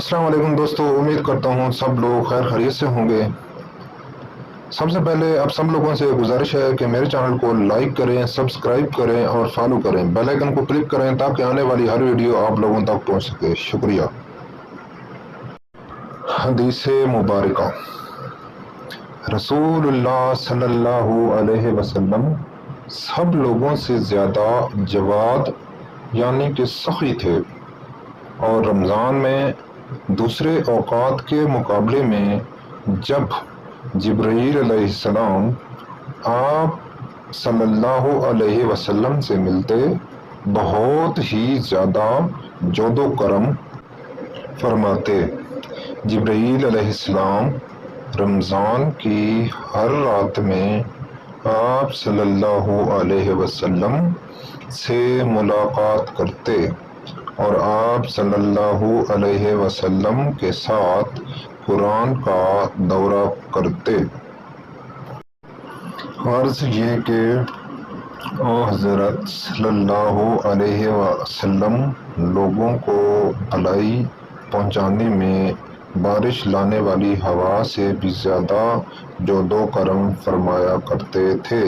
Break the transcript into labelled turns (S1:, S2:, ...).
S1: السلام علیکم دوستو، امید کرتا ہوں سب لوگ خیر خیریت سے ہوں گے۔ سب سے پہلے اب سب لوگوں سے گزارش ہے کہ میرے چینل کو لائک کریں، سبسکرائب کریں اور فالو کریں، بیل آئیکن کو کلک کریں تاکہ آنے والی ہر ویڈیو آپ لوگوں تک پہنچ سکے۔ شکریہ۔ حدیث مبارکہ۔ رسول اللہ صلی اللہ علیہ وسلم سب لوگوں سے زیادہ جواد یعنی کہ سخی تھے، اور رمضان میں دوسرے اوقات کے مقابلے میں جب جبرائیل علیہ السلام آپ صلی اللہ علیہ وسلم سے ملتے بہت ہی زیادہ جود و کرم فرماتے۔ جبرائیل علیہ السلام رمضان کی ہر رات میں آپ صلی اللہ علیہ وسلم سے ملاقات کرتے اور آپ صلی اللہ علیہ وسلم کے ساتھ قرآن کا دورہ کرتے۔ غرض یہ کہ حضرت صلی اللہ علیہ وسلم لوگوں کو بھلائی پہنچانے میں بارش لانے والی ہوا سے بھی زیادہ جود و کرم فرمایا کرتے تھے۔